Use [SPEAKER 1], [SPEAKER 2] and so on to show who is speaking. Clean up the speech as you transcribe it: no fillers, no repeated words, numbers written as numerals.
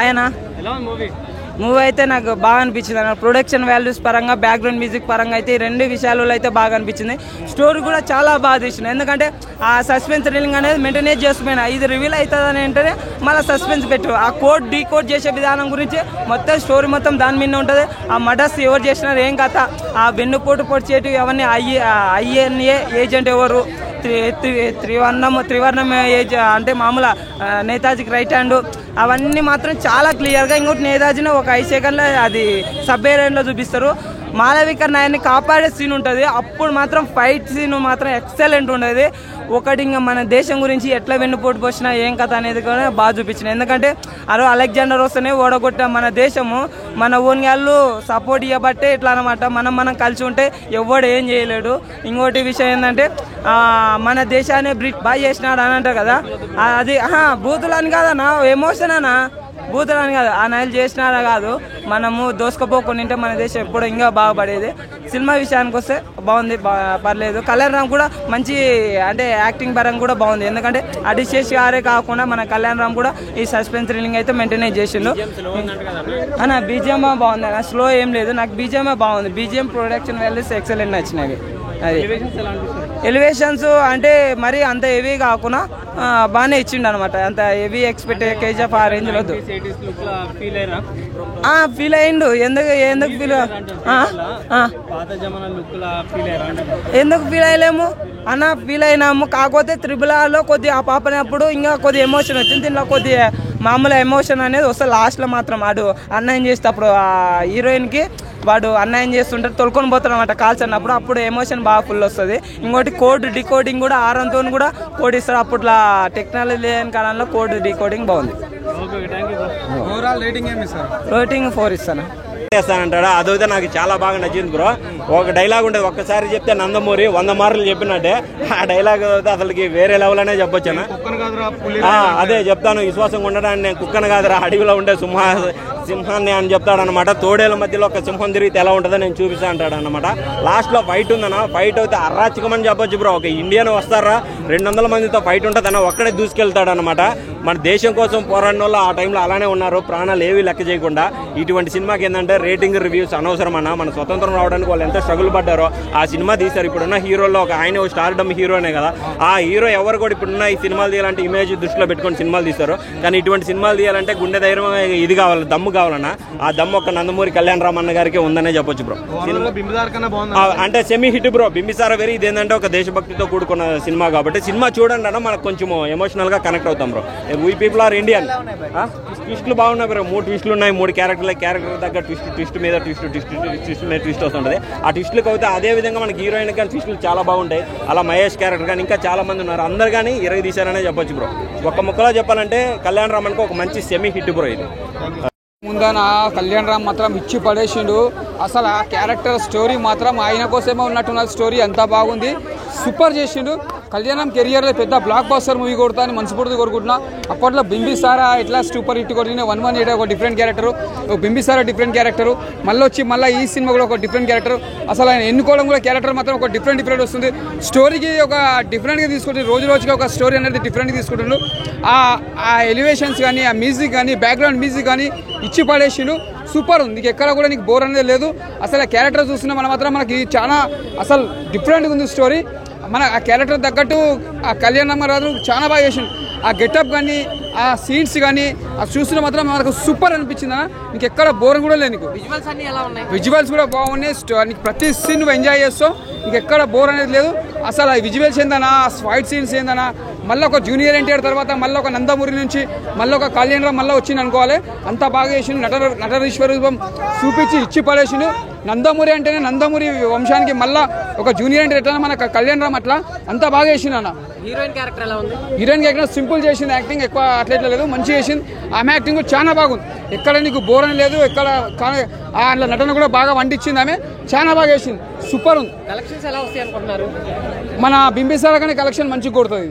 [SPEAKER 1] ఆయన మూవీ అయితే నాకు బాగా అనిపించింది అన్న. ప్రొడక్షన్ వాల్యూస్ పరంగా, బ్యాక్గ్రౌండ్ మ్యూజిక్ పరంగా అయితే ఈ రెండు విషయాలలో అయితే బాగా అనిపించింది. స్టోరీ కూడా చాలా బాగా తీసింది. ఎందుకంటే ఆ సస్పెన్స్ థ్రిల్లింగ్ అనేది మెయింటైన్ చేసిపోయినా ఇది రివీల్ అవుతుందని వెంటనే మళ్ళీ సస్పెన్స్ పెట్టు. ఆ కోడ్ డీకోడ్ చేసే విధానం గురించి మొత్తం స్టోరీ మొత్తం దాని మీద ఉంటుంది. ఆ మర్డర్స్ ఎవరు చేసినారు, ఏం కథ, ఆ వెన్నుపోటు పొడిచేటివి అవన్నీ ఐఎన్ఏ ఏజెంట్ ఎవరు, త్రివర్ణం ఏజ్ అంటే మామూలు నేతాజీకి రైట్ హ్యాండ్, అవన్నీ మాత్రం చాలా క్లియర్గా. ఇంకోటి నేతాజీని ఒక 5 సెకండ్లో అది సబ్మెరైన్లో చూపిస్తారు. మాలవిక నాయన్ని కాపాడే సీన్ ఉంటుంది. అప్పుడు మాత్రం ఫైట్ సీన్ మాత్రం ఎక్సలెంట్ ఉండేది. ఒకటి ఇంకా మన దేశం గురించి ఎట్లా వెన్నుపోటు పోసినా ఏం కథ అనేది కూడా బాగా చూపించింది. ఎందుకంటే అలెగ్జాండర్ వస్తేనే ఓడగొట్ట మన దేశము, మన ఓన్ వాళ్ళు సపోర్ట్ ఇవ్వబట్టే ఇట్లా అనమాట. మనం కలిసి ఉంటే ఎవడు ఏం చేయలేడు. ఇంకోటి విషయం ఏంటంటే మన దేశాన్ని బాగా చేసినాడు అని అంటారు కదా, అది బూతులు అని కాదన్నా, ఎమోషన్ అన్నా, బూతులు అని కాదు, ఆ నైలు చేసినారా కాదు. మనము దోసుకపోకుండా ఉంటే మన దేశం ఎప్పుడూ ఇంకా బాగుపడేది. సినిమా విషయానికి వస్తే బాగుంది, పర్లేదు. కళ్యాణ్ రామ్ కూడా మంచి అంటే యాక్టింగ్ పరంగా కూడా బాగుంది. ఎందుకంటే అడిశేష్ గారే కాకుండా మన కళ్యాణ్ రామ్ కూడా ఈ సస్పెన్స్ థ్రిల్లింగ్ అయితే మెయింటైన్ చేసిండు అన్న. బీజిఎం బాగుంది అన్న, స్లో ఏం లేదు. నాకు బీజిఎం బాగుంది. బీజిఎం ప్రొడక్షన్ వాల్యూస్ ఎక్సలెంట్ నచ్చినవి. అది ఎలివేషన్స్ అంటే మరి అంత హెవీ కాకుండా బాగానే ఇచ్చిండు అనమాట. అంత హెవీ ఎక్స్పెక్ట్ కేజీఎఫ్ ఆ రేంజ్ లో ఫీల్ అయ్యిండు. ఎందుకు ఫీల్ అయ్యలేము అన్న, ఫీల్ అయినాము. కాకపోతే త్రిబుల్ కొద్ది ఆ పాపనప్పుడు ఇంకా కొద్ది ఎమోషన్ వచ్చింది. దీనిలో కొద్ది మామూలు ఎమోషన్ అనేది వస్తే లాస్ట్లో మాత్రం వాడు అన్యాయం చేసేటప్పుడు ఆ హీరోయిన్కి వాడు అన్యాయం చేస్తుంటే తొలుకొని పోతాడు అనమాట కాల్స్ అన్నప్పుడు. అప్పుడు ఎమోషన్ బాగా ఫుల్ వస్తుంది. ఇంకోటి కోడ్ డికోడింగ్ కూడా ఆరంతో కూడా కోడ్ ఇస్తాడు. అప్పట్లో టెక్నాలజీ లేని కాలంలో కోడ్ డికోడింగ్ బాగుంది. రేటింగ్ 4 ఇస్తాను.
[SPEAKER 2] చేస్తానంటాడా అదైతే నాకు చాలా బాగా నచ్చింది బ్రో. ఒక డైలాగ్ ఉంటుంది, ఒక్కసారి చెప్తే నందమూరి 100 మార్లు చెప్పినట్టే. ఆ డైలాగ్ అయితే అసలుకి వేరే లెవెల్ అనే చెప్పొచ్చాను. అదే చెప్తాను, విశ్వాసంగా ఉండడానికి నేను కుక్కను కాదురా అడవిలో ఉండే సింహాన్ని అని చెప్తాడనమాట. తోడేళ్ళ మధ్యలో ఒక సింహం తిరిగితే ఎలా ఉంటుందో నేను చూపిస్తా అంటాడు అనమాట. లాస్ట్ లో ఫైట్ ఉందన్న, ఫైట్ అయితే అరాచకమని చెప్పొచ్చు బ్రో. ఒక ఇండియన్ వస్తారా 200 మందితో ఫైట్ ఉంటుందన్న, ఒక్కడే దూసుకెళ్తాడు అనమాట. మన దేశం కోసం పోరాడిన వాళ్ళు ఆ టైంలో అలానే ఉన్నారు, ప్రాణాలు ఏవి లెక్క చేయకుండా. ఇటువంటి సినిమాకి ఏంటంటే రేటింగ్ రివ్యూస్ అనవసరం అన్న. మన స్వతంత్రం రావడానికి వాళ్ళు ఎంత స్ట్రగుల్ పడ్డారో ఆ సినిమా తీశారు. ఇప్పుడున్న హీరోల్లో ఒక ఆయన స్టార్డమ్ హీరోనే కదా, ఆ హీరో ఎవరు కూడా ఇప్పుడున్న ఈ సినిమాలు తీయాలంటే ఇమేజ్ దృష్టిలో పెట్టుకొని సినిమాలు తీస్తారు. కానీ ఇటువంటి సినిమాలు తీయాలంటే గుండె ధైర్యం ఇది కావాలి, దమ్ము కావాలన్నా. ఆ దమ్ము ఒక నందమూరి కళ్యాణ్ రామ్ అన్న గారికి ఉందనే చెప్పొచ్చు బ్రో. అంటే సెమీ హిట్ బ్రో. బింబిసార వేరే, ఇదేంటంటే ఒక దేశభక్తితో కూడుకున్న సినిమా కాబట్టి సినిమా చూడండి అన్న, మనకు కొంచెం ఎమోషనల్ గా కనెక్ట్ అవుతాం bro. We people are Indian. ట్విస్టులు బాగున్నాయి బ్రో. 3 ట్విస్టులు ఉన్నాయి. 3 క్యారెక్టర్ దగ్గర ట్విస్ట్ మీద ట్విస్ట్ వస్తుంటది. ఆ ట్విస్టులకు అయితే అదే విధంగా మనకి హీరోయిన్ కానీ ట్విస్టులు చాలా బాగుంటాయి. అలా మహేష్ క్యారెక్టర్ కానీ ఇంకా చాలా మంది ఉన్నారు. అందరు కానీ తీశారనే చెప్పొచ్చు బ్రో. ఒక్క ముక్కలో చెప్పాలంటే కళ్యాణ్ రామ్ అనుకో ఒక మంచి సెమీ హిట్ బ్రో ఇది.
[SPEAKER 3] ముందన కళ్యాణ్ రామ్ మాత్రం ఇచ్చి పడేసిండు. అసలు ఆ క్యారెక్టర్ స్టోరీ మాత్రం ఆయన కోసమే ఉన్నట్టున్న స్టోరీ అంతా బాగుంది, సూపర్ చేసిండు. కళ్యాణ్ రామ్ కెరియర్లో పెద్ద బ్లాక్ బస్టర్ మూవీ కొడతా అని మనస్ఫూర్తిగా కోరుకుంటున్నా. అప్పట్లో బింబిసారా ఎట్లా సూపర్ హిట్ కొట్టిన 118 ఒక different character, Bimbisara different character, మళ్ళీ ఈ సినిమా కూడా ఒక డిఫరెంట్ క్యారెక్టర్. అసలు ఆయన ఎన్నుకోవడం కూడా క్యారెక్టర్ మాత్రం ఒక డిఫరెంట్ వస్తుంది. స్టోరీకి ఒక డిఫరెంట్గా తీసుకుంటుంది, రోజుకి ఒక స్టోరీ అనేది డిఫరెంట్గా తీసుకుంటుండ్రు. ఆ ఎలివేషన్స్ కానీ, ఆ మ్యూజిక్ కానీ, బ్యాక్గ్రౌండ్ మ్యూజిక్ కానీ ఇచ్చి పడేసిండు. సూపర్ ఉంది. నీకు ఎక్కడ కూడా నీకు బోర్ అనేది లేదు. అసలు ఆ క్యారెక్టర్ చూస్తున్నా మనం మాత్రం మనకి చాలా అసలు డిఫరెంట్గా ఉంది స్టోరీ. మన ఆ క్యారెక్టర్ తగ్గట్టు ఆ కళ్యాణ్ రామ్ చాలా బాగా చేసిండు. ఆ గెటప్ కానీ, ఆ సీన్స్ కానీ అది చూస్తున్న మాత్రం మనకు సూపర్ అనిపించింది అన్న. నీకు ఎక్కడ బోర్ కూడా లేదు. నీకు విజువల్స్ కూడా బాగున్నాయి. నీకు ప్రతి సీన్ నువ్వు ఎంజాయ్ చేస్తావు. నీకు ఎక్కడ బోర్ అనేది లేదు. అసలు ఆ విజువల్స్ ఏందన్నా, ఆ ఫైట్ సీన్స్ ఏందన్నా, మళ్ళీ ఒక జూనియర్ ఎన్టీఆర్ తర్వాత మళ్ళీ ఒక నందమూరి నుంచి మళ్ళీ ఒక కళ్యాణ్ రామ్ మళ్ళీ వచ్చింది అనుకోవాలి. అంత బాగా చేసిండు. నటరీశ్వర రూపం చూపించి ఇచ్చి పడేసిండు. నందమూరి అంటేనే నందమూరి వంశానికి మళ్ళీ ఒక జూనియర్ ఎన్టీఆర్ ఎట్లా మన కళ్యాణ్ రామ్ అట్లా అంత బాగా చేసిండు అన్న.
[SPEAKER 4] హీరోయిన్ క్యారెక్టర్ ఎలా ఉంది?
[SPEAKER 3] హీరోయిన్ క్యారెక్టర్ సింపుల్ చేసింది, యాక్టింగ్ ఎక్కువ అట్లా లేదు, మంచిగా చేసింది. ఆమె యాక్టింగ్ కూడా చాలా బాగుంది. ఎక్కడ నీకు బోర్ అని లేదు. ఎక్కడ అందులో నటన కూడా బాగా వండిచ్చింది. ఆమె చాలా బాగా చేసింది, సూపర్ ఉంది.
[SPEAKER 4] కలెక్షన్స్ ఎలా వస్తాయి అనుకుంటున్నారు?
[SPEAKER 3] మన బింబిసారా కానీ కలెక్షన్ మంచిగా కొడుతుంది.